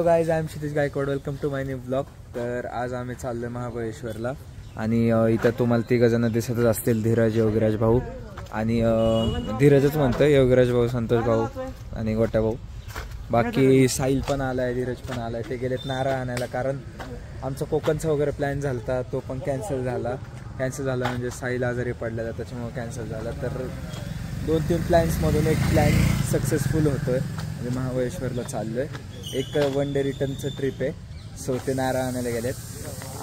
Hello guys, I am Kshitij Gaikwad. Welcome to my new blog. तर आज आम्ही चाललोय महाबळेश्वरला आणि इथं तुम्हाला 3 जण दिसतच असतील. धीरज, योगीराज भाऊ आणि धीरजच म्हणतोय, योगीराज भाऊ, संतोष भाऊ आणि गोट्या भाऊ. बाकी साहिल पण आलाय, धीरज पण आलाय. ते गेलेत नारळ आणायला, कारण आमचा कोकणचा वगैरे प्लॅन झाला तो पण कॅन्सल झाला म्हणजे साहिल आजारी पडलेला, त्याच्यामुळे कॅन्सल झाला. तर 2-3 प्लॅन्समधून एक प्लॅन सक्सेसफुल होतोय म्हणजे महाबळेश्वरला चाललोय. एक 1 डे रिटर्नचं ट्रिप आहे. सो ते नारळ आणायला गेलेत.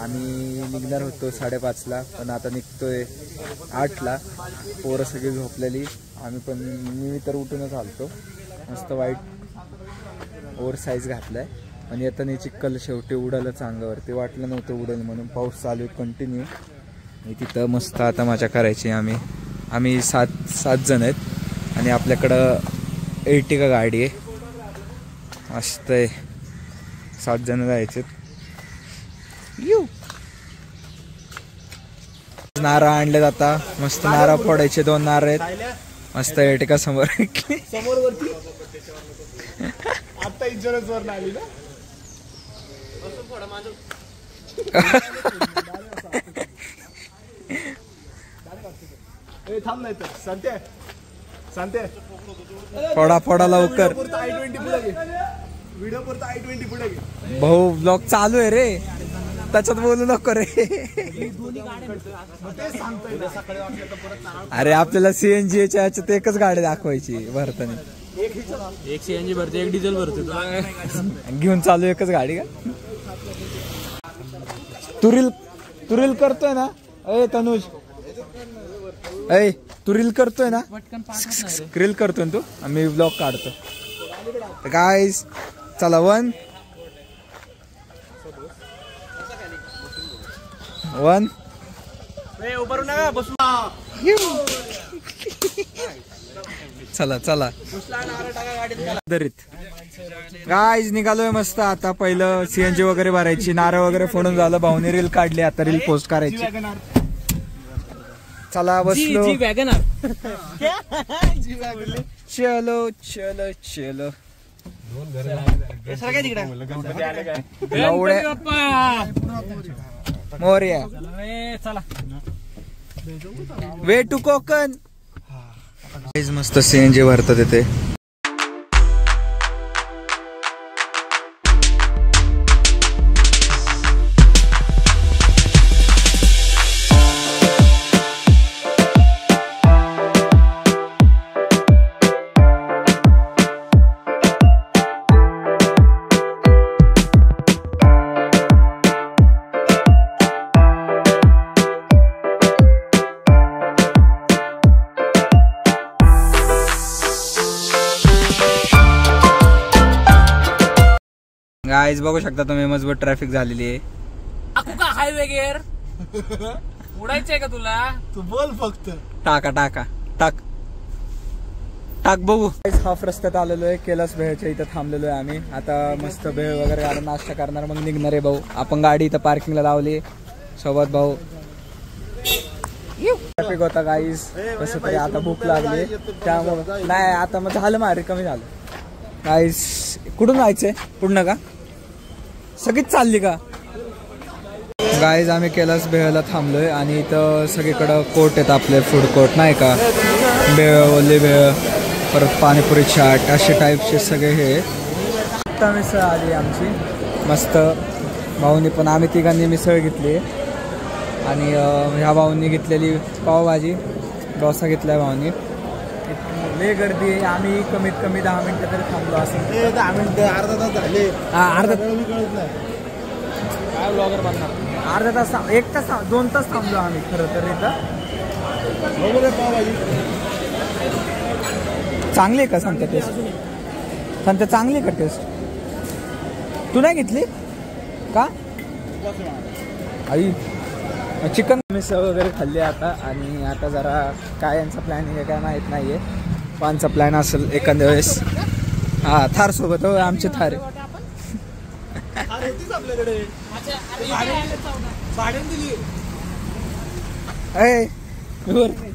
आम्ही निघणार होतो 5:30ला, पण आता निघतोय 8ला. पोरं सगळी झोपलेली, आम्ही पण, मी तर उठूनच आलतो. मस्त वाईट ओव्हर साईज घातलाय आणि येताना चिक्कल शेवटी उडालंच अंगावरती. वाटलं नव्हतं उडेल म्हणून. पाऊस चालू आहे कंटिन्यू. तिथं मस्त आता मजा करायची. आम्ही 7 जण आहेत आणि आपल्याकडं एर्टिगा गाडी आहे. मस्त आहे, 7 जण जायचे. नारळ आणले जाता, मस्त नारळ फोडायचे. 2 नारळ आहेत मस्त एर्टिगा समोर. आता इन्शुरन्स वर आली ना. थांब नाही तर सांगते फोडा लवकर. I-20 पुढे घे. व्हिडिओ पुरता I-20 पुढे घे. भाऊ ब्लॉग चालू आहे रे, त्याच्यात बोलू नको रे. अरे आपल्याला CNG च्या याच्यात एकच गाडी दाखवायची भरताना. एक CNG भरते, एक डिझेल भरते. घेऊन चालू एकच गाडी का? तू रील करतोय ना ए तनुज? तू रील करतोय ना? रील करतोय ना तू? आम्ही ब्लॉग काढतो. गाईज चला 1 चला दरीत गाईज निघालोय मस्त. आता पहिलं CNG वगैरे भरायची, नारळ वगैरे फोडून झालं. भाऊने रील काढली, आता रील पोस्ट करायची. चला बसलो. चलो चलो चलो. Morya way to Konkan. मस्त CNG भरतात येते. गाईज बघू शकता तुम्ही, मजबूत ट्रॅफिक झालेली आहे. हायवे गेअर उडायचंय का तुला? तू बोल फक्त. टाक बघू. हाफ रस्त्यात आलेलो आहे. कैलास भेळच्या इथं थांबलेलो आहे आम्ही. आता मस्त भेळ वगैरे नाश्ता करणार, मग निघणार आहे भाऊ. आपण गाडी इथं पार्किंगला लावली सोबत भाऊ. ट्रॅफिक होता गाईज. कसं तरी आता भूक लागली त्यामुळे नाही, आता मग झालं मारे कमी झालं. गाईज कुठून जायचंय? पुढनं का? सगळीच चालली का? गाईज आम्ही कैलास भेळला थांबलोय आणि इथं सगळीकडं कोर्ट आहेत आपले, फूड कोर्ट नाही का. भेळ, ओली भेळ, परत पाणीपुरी चाट, असे टाईपचे सगळे हे. आता मिसळ आली आमची मस्त. भाऊनी पण, आम्ही 3घांनी मिसळ घेतली आणि ह्या भाऊंनी घेतलेली पावभाजी, डोसा घेतलाय भाऊनी. लय गर्दी आहे. आम्ही कमीत कमी 10 मिनिटं तरी थांबलो असेल. 10 मिनिटं, अर्धा तास झाले. अर्धा कळत नाही काय ब्लॉगर बनणार. अर्धा तास, 1 तास, 2 तास थांबलो आम्ही खरं तर इथं. पावभाजी चांगली आहे का सांगते टेस्ट? सांगते चांगली का टेस्ट? तू नाही घेतली का आई? चिकन मिसळ वगैरे खाल्ली आता. आणि आता जरा काय यांचा प्लॅन आहे काय माहीत नाहीये. पानचा प्लॅन असेल एखाद्या वेळेस. हा, थार सोबत हो, आमची थार आहे.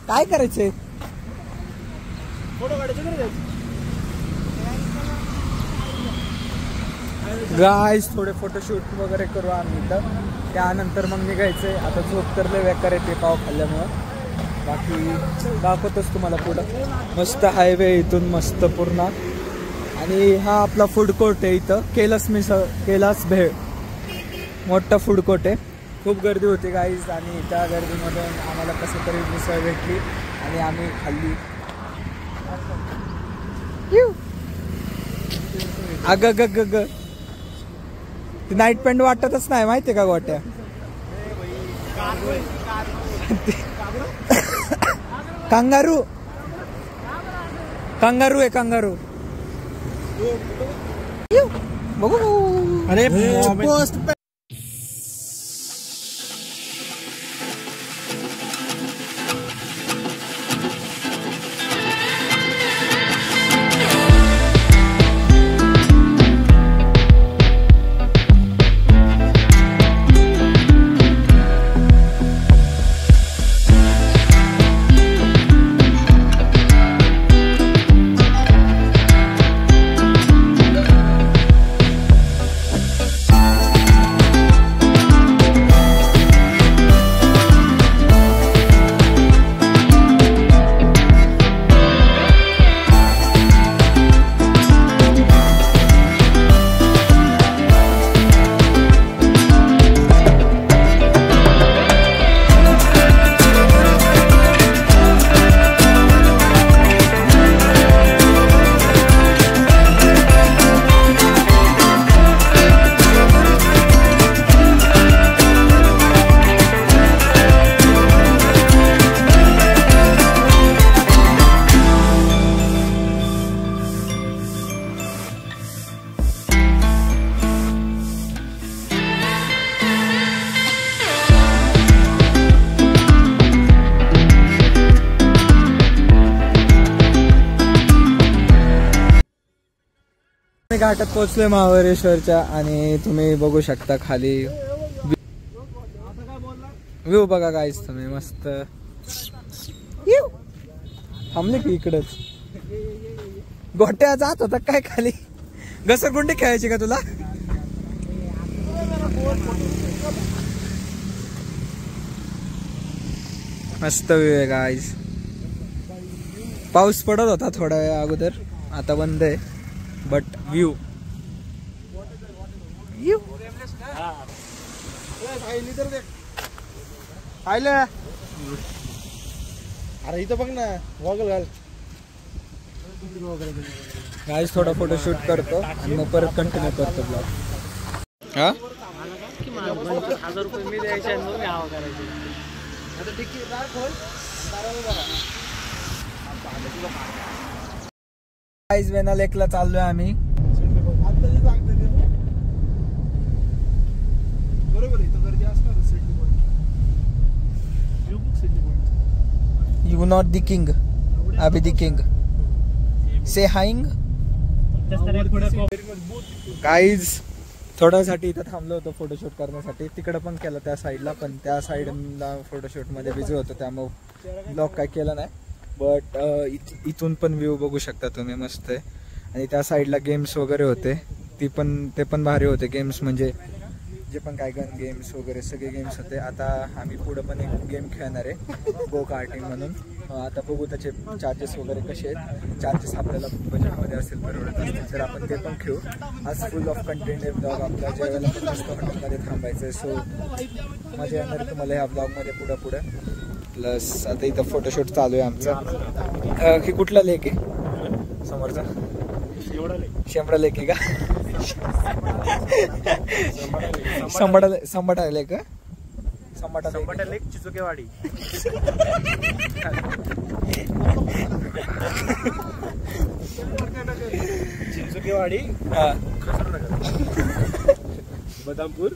काय करायचंय? फोटो काढायचे. गाईज थोडे फोटोशूट वगैरे करू आम्ही इथं, त्यानंतर मग निघायचंय. आता झोप तर लय बेकार येते पाव खाल्ल्यामुळं. बाकी दाखवतोच तुम्हाला पुढं मस्त हायवे इथून मस्त पूर्ण. आणि हा आपला फूड कोर्ट आहे इथं, कैलास भेळ मोठा फूड कोर्ट आहे. खूप गर्दी होती गाईज आणि त्या गर्दीमधून आम्हाला कसं तरी मिसळ भेटली आणि आम्ही खाल्ली. अग ग ग ग ती नाईट पॅन्ट वाटतच नाही माहितीये का गोट्या. कांगारू कांगारू आहे कांगारू. बघू अरे घाटात पोहोचलोय महाबळेश्वरच्या आणि तुम्ही बघू शकता खाली व्ह्यू बघा गाईज तुम्ही मस्त. थांबले की इकडच गोट्या जात होता काय खाली. घसरगुंडी खेळायची का तुला. मस्त व्ह्यू आहे गाईज. पाऊस पडत होता थोड्या वेळ अगोदर, आता बंद आहे. बट व्यू अरे इथं बघ ना गॉगल घाल. गाईज थोडा फोटोशूट करतो आणि मग परत कंटिन्यू करतो ब्लॉग. हा 1000 रुपये मी द्यायचे आणि मग मी हवा करायचे. गाईज वेना लेकला चाललोय आम्ही. You not the king, I be the king. Say hi. Guys थोड्यासाठी इथं थांबलो होतो फोटोशूट करण्यासाठी. तिकडं पण केलं त्या साईडला, पण त्या साईडला फोटोशूट मध्ये बिझी होतो त्यामुळे ब्लॉग काय केलं नाही. बट इथून पण व्ह्यू बघू शकता तुम्ही मस्त आहे. आणि त्या साईडला गेम्स वगैरे होते, ते पण भारी होते. गेम्स म्हणजे जे पण काय गन गेम्स वगैरे सगळे गेम्स होते. आता आम्ही पुढं पण एक गेम खेळणार आहे गो कार्टिंग म्हणून. आता बघू त्याचे चार्जेस वगैरे कसे आहेत. चार्जेस आपल्याला बजेटमध्ये असेल, परवडत असतील तर आपण ते पण खेळू. आज फुल ऑफ कंटेंट आहे ब्लॉग आपला. जेवायला पण मस्त हॉटेलमध्ये थांबायचं आहे. सो मजा येणार तुम्हाला ह्या ब्लॉगमध्ये पुढं. प्लस आता इथं फोटोशूट चालू आहे आमचा. की कुठला लेक आहे समोरचा. शेंबडा लेक आहे का. संबाटा लेक का. संबाटा लेक चिचुकेवाडी. चिंचुकेवाडी बदामपूर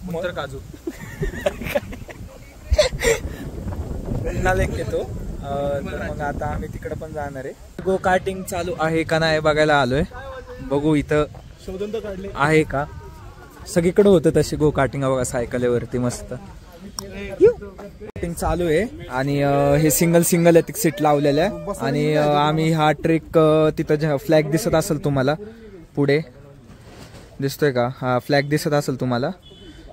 उत्तर काजू लेक येतो. तर मग आता आम्ही तिकडे पण जाणार आहे. गो कार्टिंग चालू आहे का नाही बघायला आलोय. बघू इथं आहे का. सगळीकडे होतं तशी गो कार्टिंग बघा सायकलीवरती मस्त. शूटिंग चालू आहे आणि हे सिंगल एक सीट लावलेलं आहे आणि आम्ही हा ट्रेक तिथं फ्लॅग दिसत असेल तुम्हाला पुढे दिसतोय का, हा फ्लॅग दिसत असेल तुम्हाला,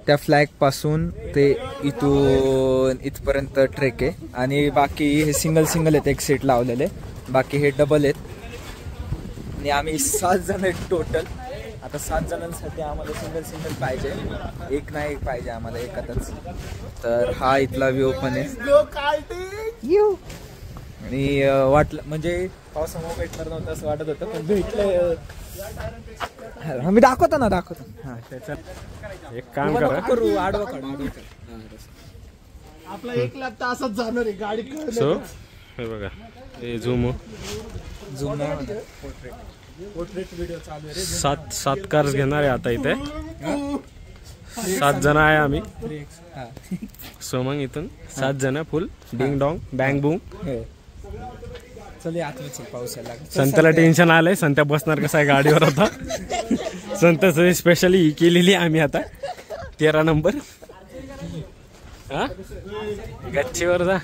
त्या फ्लॅग पासून ते इथून इथपर्यंत ट्रेक आहे आणि बाकी हे सिंगल आहेत एक सीट लावलेले, बाकी हे डबल आहेत आणि आम्ही 7 जण आहेत टोटल. आता 7 जणांसाठी आम्हाला सिंगल पाहिजे, एक ना एक पाहिजे आम्हाला एकच. तर हा इथला व्ह्यू पण आहे आणि वाटलं म्हणजे पावसामुळे भेटणार नव्हतं असं वाटत होतं, पण भेटलं. मी दाखवतो ना हा त्याचा एक काम करा, करू आडवा काढ आपला 1 लाख तर असंच जाणार आहे गाडी. सो हे बघा हे झूम पोर्ट्रेट व्हिडिओ चालू आहे. 7 कार्स घेणार आहे आता इथे. 7 जण आहे आम्ही. सो मग इथून 7 जण फुल डिंग डॉंग बँग बूम. चल आतमध्ये चल, पाऊस यायला लागला. संत्याला टेन्शन आलंय, संत्या बसणार कसा आहे गाडीवर आता. संत्याचं स्पेशली ही केलेली आम्ही आता 13 नंबर. हा गच्चीवर जा.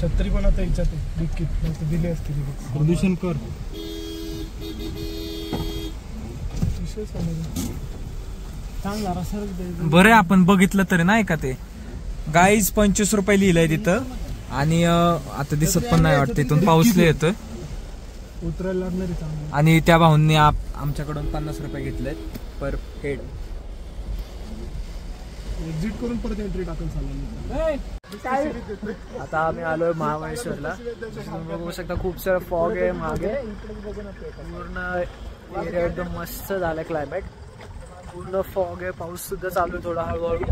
छत्री पण आता याच्यात दिले असते प्रदूषण कर. बरं आपण बघितलं तरी नाही का ते गाईज 25 रुपये लिहिलंय तिथं आणि आता दिसत पण नाही वाटतं, इथून पाऊसले येतं उतरायला लागणार. आणि त्या भाऊंनी आमच्याकडून 50 रुपये घेतलेत पर हेड. एक्झिट करून परत एंट्री टाकून चालू. आता आम्ही आलोय महाबळेश्वरला. बघू शकता खूप सारा फॉग आहे मागे, पूर्ण एरिया एकदम मस्त झालं, क्लायमेट पूर्ण फॉग आहे, पाऊस सुद्धा चालू आहे थोडा हळूहळू.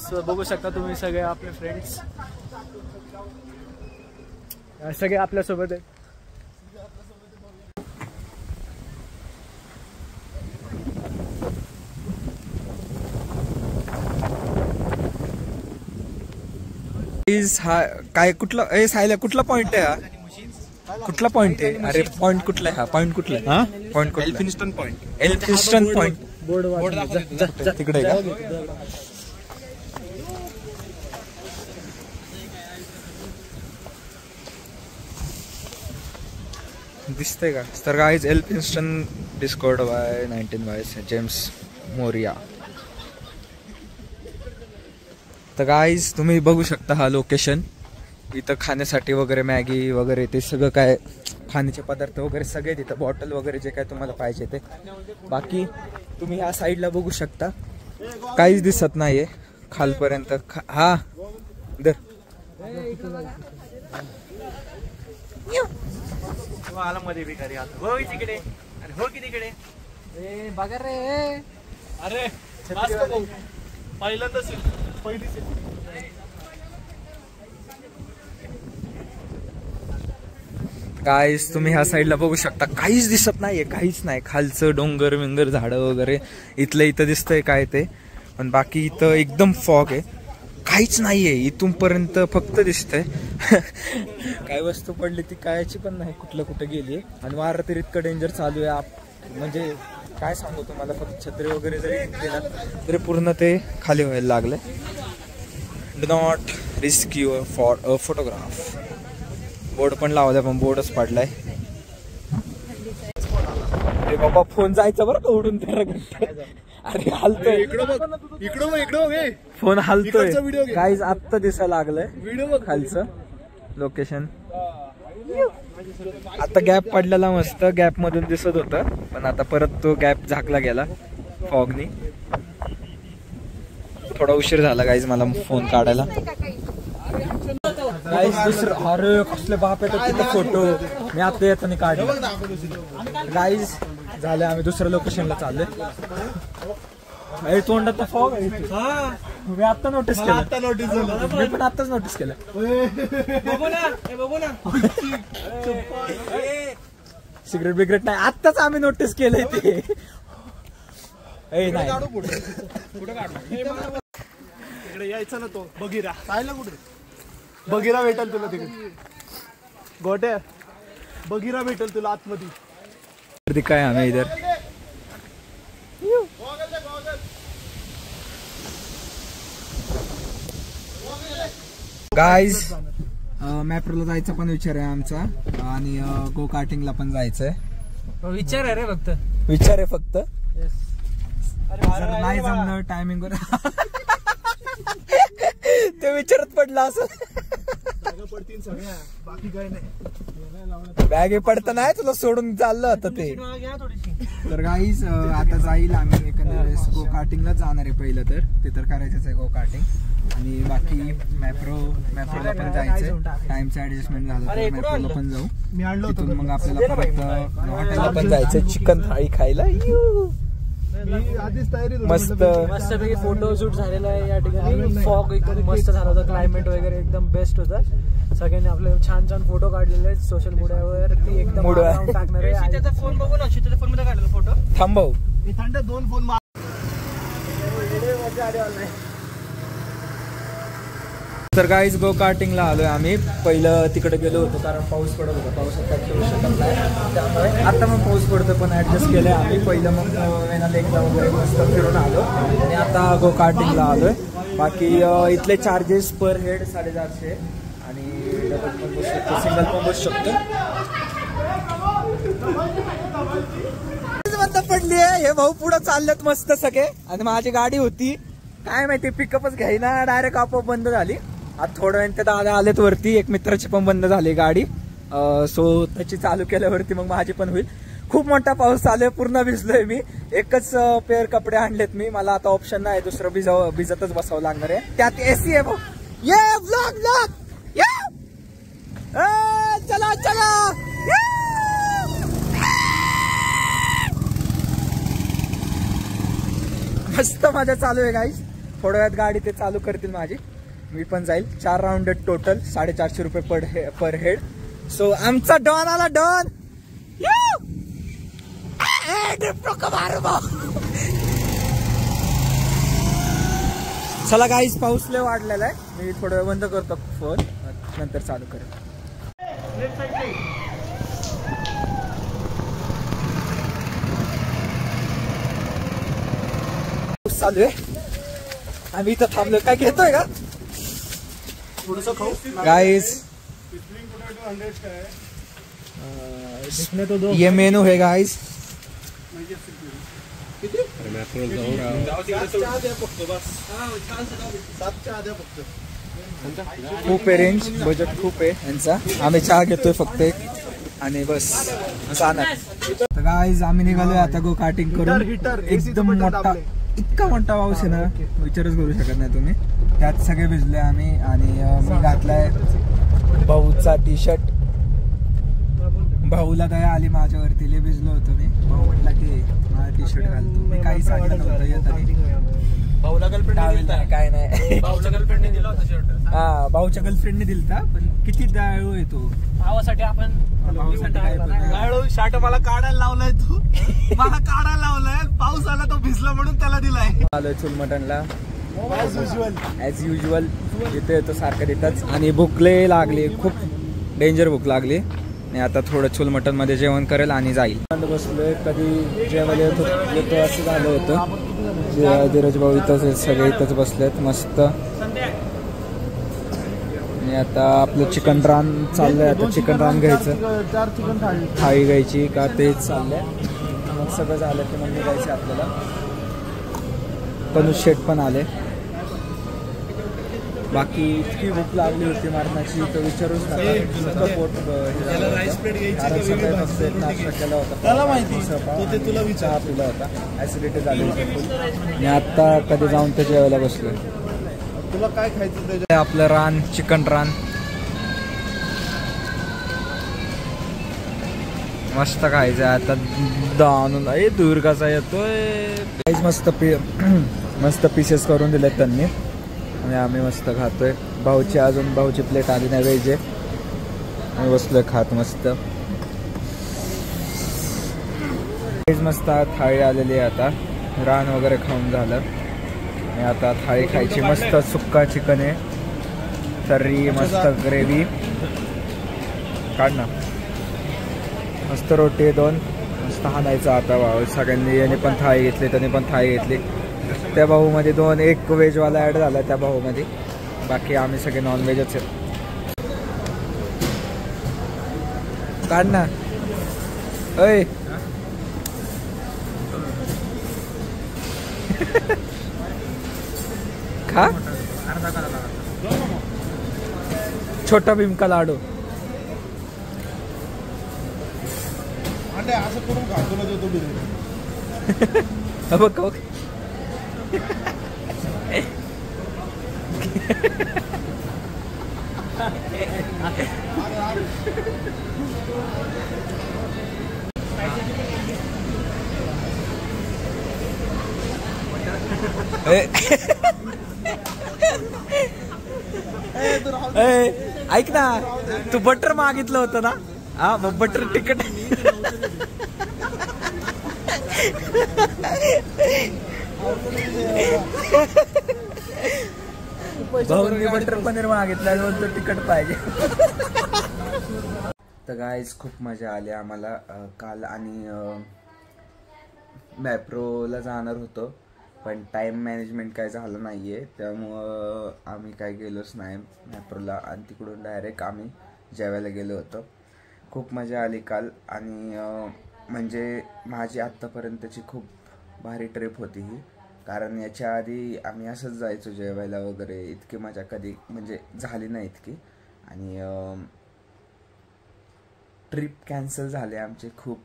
सो बघू शकता तुम्ही सगळे आपले फ्रेंड्स सगळे आपल्यासोबत आहेत. हा काय कुठला सायला कुठला पॉइंट आहे हा, कुठला पॉइंट आहे? अरे पॉइंट कुठला आहे हा? पॉइंट कुठला आहे? हा पॉइंट कुठला? Elphinstone point. बोर्ड तिकडे का? दिसतंय का? तर guys Elphinstone discovered by 19 by James Moria. तर गाईज तुम्ही बघू शकता हा लोकेशन. इथं खाण्यासाठी वगैरे मॅगी वगैरे ते सगळं काय खाण्याचे पदार्थ वगैरे सगळे तिथं, बॉटल वगैरे जे काय तुम्हाला पाहिजे ते. बाकी तुम्ही ह्या साईडला बघू शकता काहीच दिसत नाहीये खालपर्यंत. हा दर आला मध्ये भिकारी हो तिकडे. अरे हो की तिकडे बघा रे. अरे पहिल्यांदाच गाईस तुम्ही ह्या साईडला बघू शकता काहीच दिसत नाहीये, काहीच नाही. खालचं डोंगर विंगर झाडं वगैरे इथं दिसतंय काय ते, पण बाकी इथं एकदम फॉग आहे, काहीच नाहीये इथून पर्यंत. फक्त दिसतंय काय वस्तू पडली ती कायची पण नाही, कुठे गेली. आणि वारा तर इतकं डेंजर चालू आहे म्हणजे काय सांगू तुम्हाला. फक्त छत्री वगैरे जरी घेतली ना तरी पूर्ण ते खाली व्हायला लागले. Do not risk your for a photograph. Board पण लावलाय पण बोर्डच पडलाय. अरे बाबा फोन जायचा बरं का उडून त्याला. अरे हलतोय इकडं फोन हलतोय. काहीच आत्ता दिसायला लागलंय खालचं लोकेशन. आता गॅप पडलेला मस्त, गॅप मधून दिसत होतं पण आता परत तो गॅप झाकला गेला फॉगनी. थोडा उशीर झाला गाईज मला फोन काढायला. गाईज दुसरं अरे कसले बाप येतात तिथं फोटो मी आता येताना काढले. गाईज झाले आम्ही दुसऱ्या लोकेशनला चाललोय. तोंडात फॉग आहे. मी आता नोटीस केलं. मी पण आताच नोटीस केलं. सिगरेट बिगरेट नाही, आत्ताच आम्ही नोटीस केलंय ते. इकडे यायचं ना तो बघिरा. पाहिलं कुठे बघिरा भेटेल तुला तिकडे. गोट्या बघिरा भेटेल तुला आतमध्ये. दिखा है हमें इधर। गाइस मॅप्रोला जायचा पण विचार आहे आमचा आणि गो कार्टिंगला पण जायचंय। विचार आहे रे फक्त, विचार आहे फक्त। जर नाही जमलं टायमिंग वर ते विचारत पडला असं पडतील सगळ्या, बाकी काही नाही। बॅगे पडता नाही तुला सोडून चाललं होतं ते। तर गाईज आता जाईल आम्ही एखाद्या वेळेस गो कार्टिंगला जाणार आहे पहिलं तर, ते तर करायचंच आहे गो कार्टिंग। आणि बाकी मॅप्रोला पण जायचंय, टाइमचं ऍडजस्टमेंट झालं तर मॅप्रोला पण जाऊ। मी आणलो तिथून मग आपल्याला परत हॉटेलला पण जायचंय चिकन थाळी खायला। आधीच तयारी मस्त मस्तपैकी फोटो शूट झालेला आहे या ठिकाणी। फॉग एकदम मस्त झाला होता, क्लायमेट वगैरे एकदम बेस्ट होता। सगळ्यांनी आपले छान छान फोटो काढलेले आहेत सोशल मीडियावर, ती एकदम टाकणार आहे। त्याचा फोन बघून त्याच्या फोन मध्ये काढलेला फोटो थांबव। मी थंड 2 फोन तर गाईज गो कार्टिंगला आलोय आम्ही। पहिलं तिकडे गेलो होतो कारण पाऊस पडत होता, पावसात काय खेळू शकत नाही त्यामुळे आता मग पाऊस पडतो पण ऍडजस्ट केलंय आम्ही। पहिलं मग वेना लेकला वगैरे मस्त फिरून आलो आणि आता गो कार्टिंगला आलोय। बाकी इथले चार्जेस पर हेड 450 आणि डबल पण बसू शकतो, सिंगल पण बसू शकतो। पडली आहे हे भाऊ पुढे चाललेत मस्त सगळे आणि माझी गाडी होती काय माहिती पिकअपच घ्यायना, डायरेक्ट आपोआप बंद झाली। आता थोड्या वेळ ते दादा आलेत वरती, एक मित्राची पण बंद झाली गाडी, सो त्याची चालू केल्यावरती मग माझी पण होईल। खूप मोठा पाऊस चालू आहे, पूर्ण भिजलोय मी। एकच पेअर कपडे आणलेत मी, मला आता ऑप्शन नाही दुसरं भिजतच बसावं लागणार आहे। त्यात एसी आहे भाऊ। ये व्लॉग चला चला मस्त मजा चालू आहे गाईस। थोड्या वेळात गाडी ते चालू करतील माझी, मी पण जाईल। 4 राउंड टोटल 450 रुपये पर हेड। सो आमचा डॉन आला, डॉन चला गाईस पाऊस लय वाढलेला आहे, मी थोडं वेळ बंद करतो फोन, नंतर चालू करेल। चालू आहे आम्ही इथं थांबलो, काय घेतोय का गाइस? ये मेनू है गाइस। खूप आहे रेंज, बजेट खूप आहे यांचा। आम्ही चहा घेतोय फक्त एक आणि बस जाणार। तर गाइस आम्ही निघालोय आता गो कार्टिंग करून। एकदम मोठा, इतका मोठा पाऊस आहे ना विचारच करू शकत नाही तुम्ही। त्यात सगळे भिजले आम्ही आणि मी घातलाय भाऊचा टी शर्ट। भाऊला दया आली माझ्यावरती, लय भिजलो होतो मी। भाऊ म्हटला की माझा टी शर्ट घालतो, मी काही सांगितलं नव्हतं येताना। भाऊला गर्लफ्रेंड काय नाही, भाऊच्या गर्लफ्रेंडने दिला होता शर्ट। हा भाऊच्या गर्लफ्रेंडने दिलता, पण किती दयाळू आहे तो भावासाठी। आपण भावासाठी शर्ट मला काढायला लावलाय तू, मला काढायला लावलाय, पाऊस आला तो भिजला म्हणून त्याला दिलाय। आलोय चूल मटनला ऍज युजल, जिथे येतो सारखं तिथंच। आणि भूक लय लागली, खूप डेंजर भूक लागली आणि आता थोडं चूल मटन मध्ये जेवण करेल आणि जाईल। बसलोय, कधी जेवायला येतो असं झालं होतं। धीरज भाऊ इथंच, सगळे इथंच बसलेत मस्त। आणि आता आपलं चिकन रान चाललंय, आता चिकन रान घ्यायचं, थाळी घ्यायची का तेच चाललंय। मग सगळं झालं की मग निघायचं आपल्याला। तनुज शेट पण आले। बाकी इतकी भूक लागली होती मारण्याची तर विचारूच नका, पोट नाश्ता केला होता, चहा पिला होता, ऍसिडिटी झाली होती आणि आता कधी जाऊन ते जेवायला बसलोय। तुला काय खायचं? आपलं रान, चिकन रान मस्त खायचं आता। दानून दूर कसा येतोय, मस्त पीसेस करून दिलेत त्यांनी आणि आम्ही मस्त खातोय। भाऊची प्लेट आली नाही वेज आहे, आम्ही बसलोय खात मस्त। मस्त थाळी आलेली आहे, आता रान वगैरे खाऊन झालं आणि आता थाळी खायची। मस्त सुक्का चिकन आहे, तर्री मस्त ग्रेव्ही काढ ना, मस्त रोटी 2, मस्त हाणायचं आता भाऊ. सगळ्यांनी याने पण थाळी घेतली, त्याने पण थाळी घेतली. त्या भाऊमध्ये 2 एक व्हेजवाला ॲड झाला त्या भाऊमध्ये. बाकी आम्ही सगळे नॉनव्हेजच आहेत. काढ ना अय. खा छोटा भीम का लाडू. असं करून खातो ना तो बिर्याणी. बघ ऐक ना, तू बटर मागितलं होतं ना. हा मग बटर तिखट. भाऊंनी बटर पनीर मागितलं, म्हणतो तिखट पाहिजे. तर गाईज खूप मजा आली आम्हाला काल. आणि मॅप्रोला जाणार होतो पण टाइम मॅनेजमेंट काय झालं नाहीये, त्यामुळं आम्ही काय गेलोच नाही मॅप्रोला. आणि तिकडून डायरेक्ट आम्ही जेवायला गेलो होतो. खूप मजा आली काल. आणि म्हणजे माझी आत्तापर्यंतची खूप भारी ट्रिप होती ही. कारण याच्या आधी आम्ही असंच जायचो जेवायला वगैरे, इतकी मजा कधी म्हणजे झाली नाही इतकी. आणि ट्रिप कॅन्सल झाले आमचे खूप,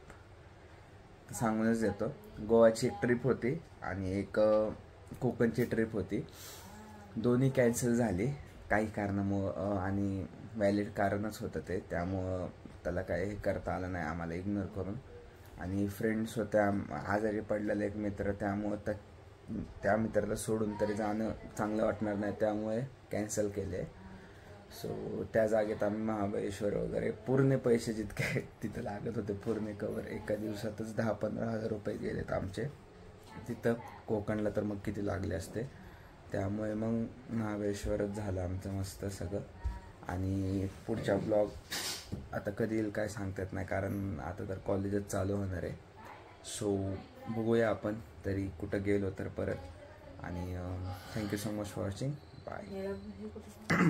सांगूनच देतो. गोवाची एक ट्रिप होती आणि एक कोकणची ट्रिप होती. दोन्ही कॅन्सल झाली काही कारणामुळं. आणि व्हॅलिड कारणच होतं ते, त्यामुळं त्याला काही हे करता आलं नाही आम्हाला इग्नोर करून. आणि फ्रेंड्स होत्या, आजारी पडलेला एक मित्र, त्यामुळं त्या मित्राला सोडून तरी जाणं चांगलं वाटणार नाही, त्यामुळे कॅन्सल केले. सो त्या जागेत आम्ही महाबळेश्वर वगैरे पूर्ण पैसे जितके तिथं लागत होते पूर्ण कवर एका दिवसातच 10-15 हजार रुपये गेलेत आमचे. तिथं कोकणला तर मग किती लागले असते. त्यामुळे मग महाबळेश्वरच झालं आमचं मस्त सगळं. आणि पुढचा ब्लॉग आता कधी येईल काय सांगता येत नाही, कारण आता तर कॉलेजच चालू होणार आहे. सो बघूया आपण तरी कुठं गेलो तर परत. आणि thank you so much for watching. Bye.